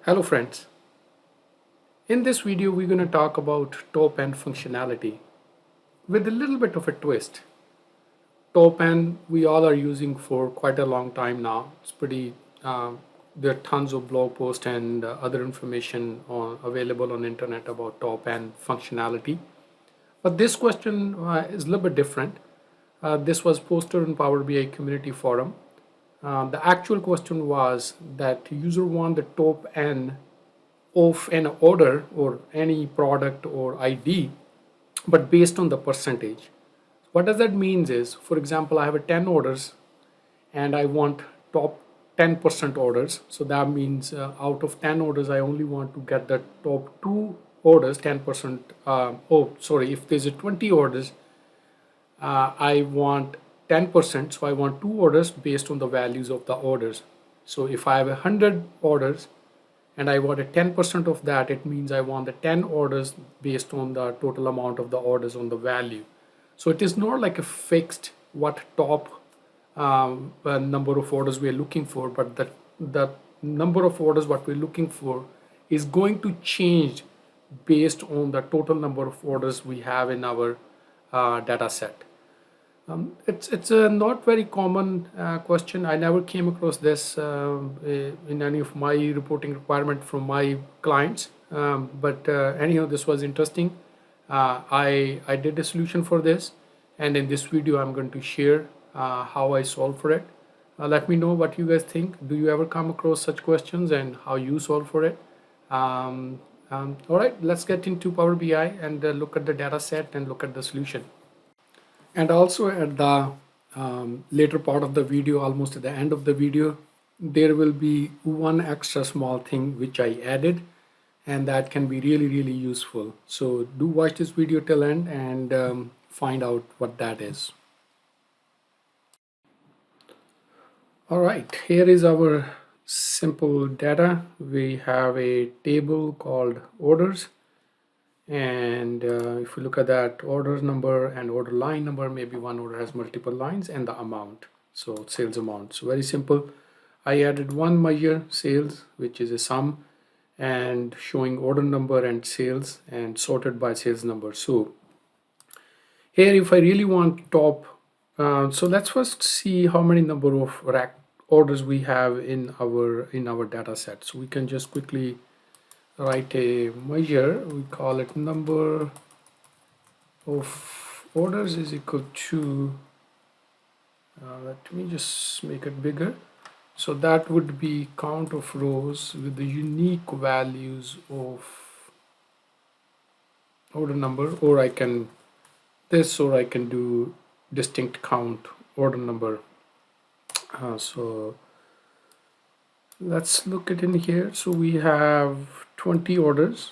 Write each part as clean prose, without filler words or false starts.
Hello friends, in this video we're going to talk about top end functionality with a little bit of a twist. Top end we all are using for quite a long time now. It's pretty, there are tons of blog posts and other information available on internet about top end functionality. But this question is a little bit different. This was posted on Power BI community forum. The actual question was that user want the top end of an order or any product or ID, but based on the percentage. What does that mean is, for example, I have a 10 orders and I want top 10% orders. So that means out of 10 orders, I only want to get the top two orders, 10%. If there's a 20 orders, I want 10%. So I want two orders based on the values of the orders. So if I have 100 orders, and I want a 10% of that, it means I want the 10 orders based on the total amount of the orders on the value. So it is not like a fixed what top number of orders we are looking for, but the number of orders what we're looking for is going to change based on the total number of orders we have in our data set. It's a not very common question. I never came across this in any of my reporting requirement from my clients. But anyhow, this was interesting. I did a solution for this, and in this video, I'm going to share how I solve for it. Let me know what you guys think. Do you ever come across such questions and how you solve for it? All right, let's get into Power BI and look at the data set and look at the solution. And also at the later part of the video, almost at the end of the video, there will be one extra small thing which I added, and that can be really useful. So do watch this video till end and find out what that is. All right, here is our simple data. We have a table called orders. And if we look at that order number and order line number, maybe one order has multiple lines, and the amount, so sales amount. So very simple. I added one measure, sales, which is a sum, and showing order number and sales and sorted by sales number. So here if I really want top, so let's first see how many number of rack orders we have in our data set. So we can just quickly write a measure. We call it number of orders is equal to let me just make it bigger. So that would be count of rows with the unique values of order number, or I can do distinct count order number. So let's look at in here. So we have 20 orders.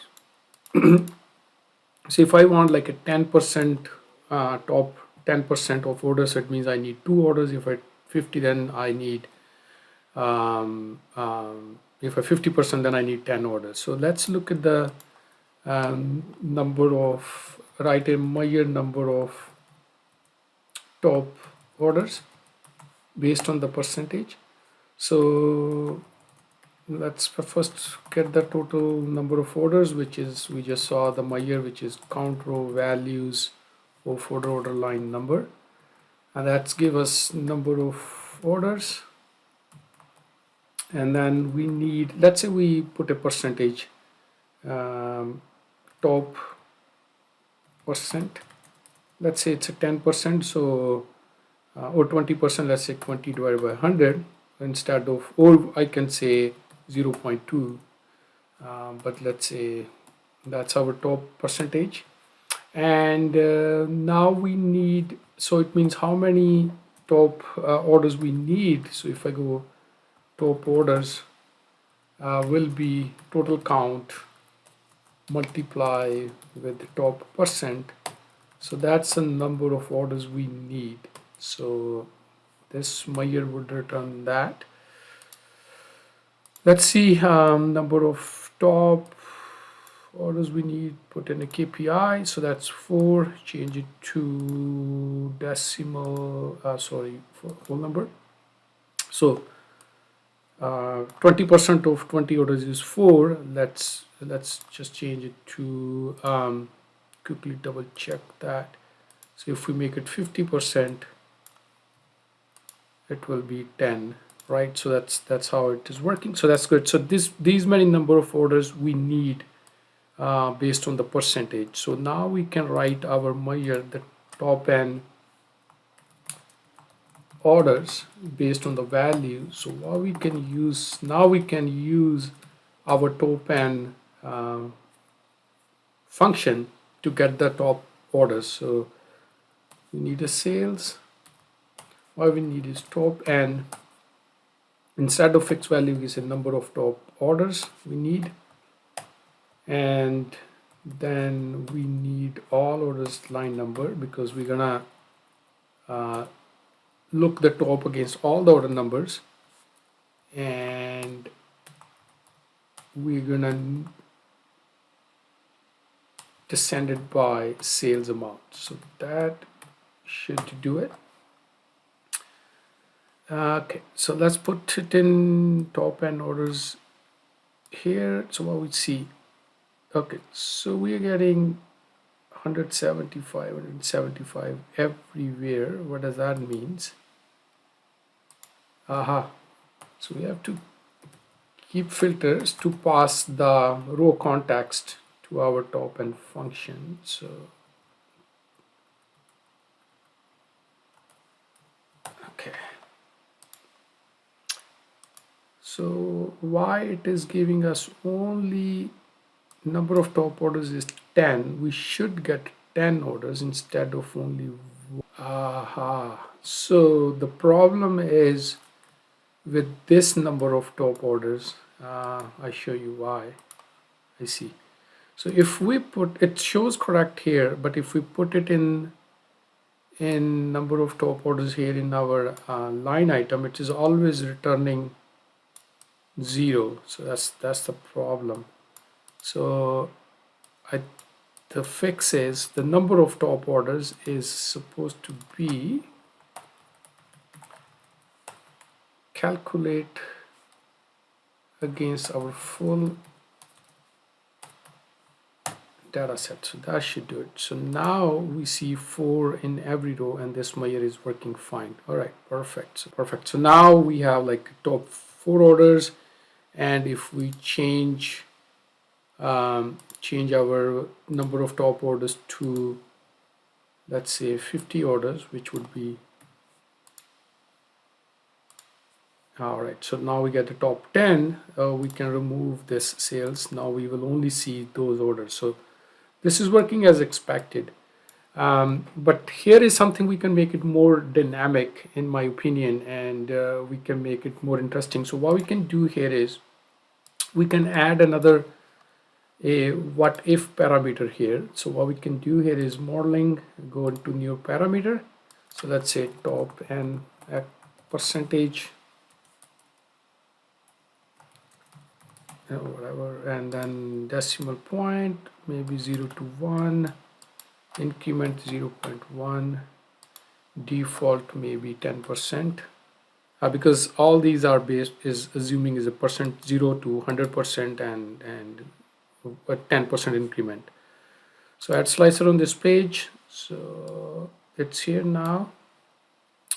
So if I want like a 10% top 10% of orders, it means I need two orders. If I 50, then I need if I 50%, then I need 10 orders. So let's look at the number of measure number of top orders based on the percentage. So let's first get the total number of orders, which is, we just saw the measure, which is count row values of order line number, and that's give us number of orders. And then we need, let's say we put a percentage, top percent, let's say it's a 10%, so or 20%, let's say 20 divided by 100 instead of, or I can say 0.2, but let's say that's our top percentage. And now we need, so it means how many top orders we need. So if I go top orders will be total count multiply with the top percent, so that's the number of orders we need. So this measure would return that. Let's see number of top orders we need, put in a KPI, so that's 4, change it to decimal, for whole number. So 20% of 20 orders is 4. Let's just change it to quickly double check that. So if we make it 50%, it will be 10, right? So that's how it is working. So that's good. So these many number of orders we need based on the percentage. So now we can write our measure, the top n orders based on the value. So what we can use now, we can use our top n function to get the top orders. So we need a sales. What we need is top n. Instead of fixed value, we say number of top orders we need, and then we need all orders line number, because we're gonna look the top against all the order numbers, and we're gonna descend it by sales amount. So that should do it. Okay, so let's put it in top n orders here. So what we see, okay, so we are getting 175 everywhere. What does that means? Aha, so we have to keep filters to pass the row context to our top n function. So okay, so why it is giving us only number of top orders is 10, we should get 10 orders instead of only one. Aha, so the problem is with this number of top orders. I show you why. I see. So if we put, it shows correct here, but if we put it in number of top orders here in our line item, it is always returning 0. So that's the problem. So the fix is the number of top orders is supposed to be calculate against our full data set. So that should do it. So now we see 4 in every row, and this measure is working fine. All right, perfect. So perfect. So now we have like top 4 orders, and if we change our number of top orders to, let's say, 50 orders, which would be, all right, so now we get the top 10. We can remove this sales. Now we will only see those orders. So this is working as expected, but here is something we can make it more dynamic, in my opinion, and we can make it more interesting. So what we can do here is we can add another a what if parameter here. So what we can do here is modeling, go into new parameter. So let's say top n percentage, whatever, and then decimal point, maybe 0 to 1, increment 0.1, default maybe 10%, because all these are based is assuming is a percent 0 to 100% and a 10% increment. So add slicer on this page. So it's here now.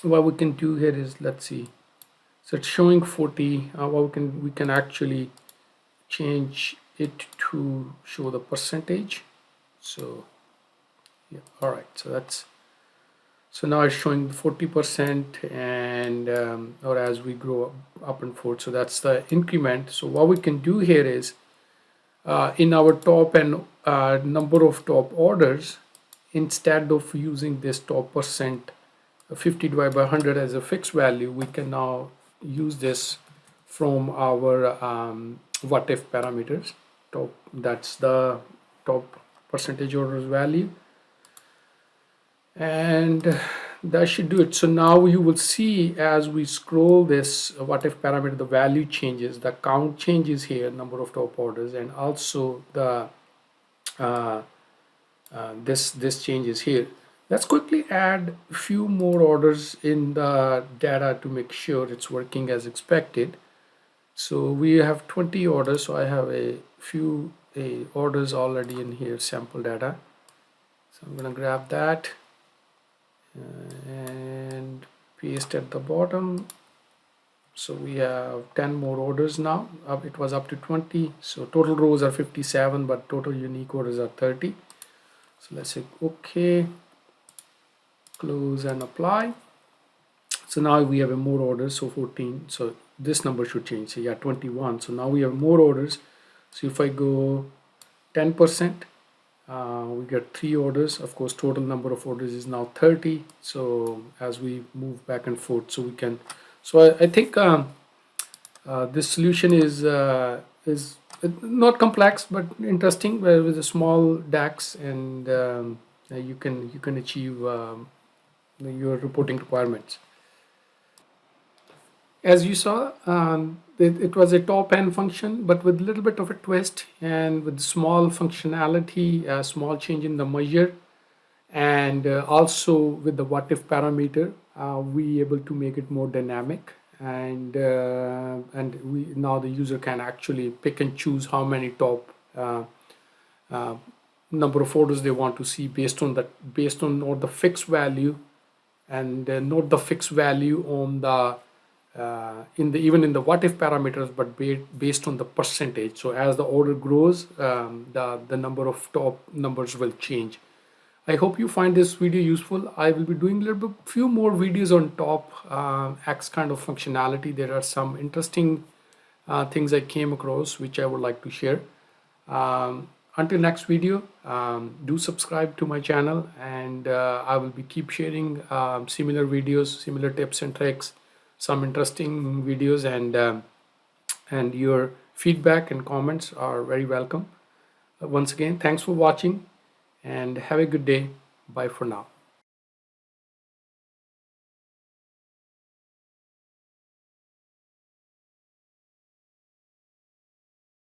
What we can do here is, let's see, so it's showing 40. What we can actually change it to show the percentage. So yeah, all right, so that's, so now it's showing 40%, and or as we grow up and forward. So that's the increment. So what we can do here is in our top and number of top orders, instead of using this top percent 50 divided by 100 as a fixed value, we can now use this from our whatif parameters. Top, that's the top percentage orders value, and that should do it. So now you will see as we scroll this whatif parameter, the value changes, the count changes here, number of top orders, and also the this changes here. Let's quickly add a few more orders in the data to make sure it's working as expected. So we have 20 orders, so I have a few orders already in here, sample data. So I'm going to grab that and paste at the bottom. So we have 10 more orders now. It was up to 20, so total rows are 57, but total unique orders are 30. So let's say okay, close and apply. So now we have a more orders, so 14. So this number should change. So yeah, 21. So now we have more orders. So if I go 10%, we get 3 orders. Of course, total number of orders is now 30. So as we move back and forth, so we can. So I think this solution is not complex but interesting, with a small DAX, and you can achieve your reporting requirements. As you saw, it was a top N function, but with a little bit of a twist and with small functionality, a small change in the measure, and also with the whatif parameter, we able to make it more dynamic, and we now the user can actually pick and choose how many top number of orders they want to see based on not the fixed value, and not the fixed value on the even in the whatif parameters, but based on the percentage. So as the order grows, the number of top numbers will change. I hope you find this video useful. I will be doing few more videos on top X kind of functionality. There are some interesting things I came across which I would like to share. Until next video, do subscribe to my channel, and I will be keep sharing similar videos, similar tips and tricks, some interesting videos, and your feedback and comments are very welcome. Once again, thanks for watching and have a good day. Bye for now.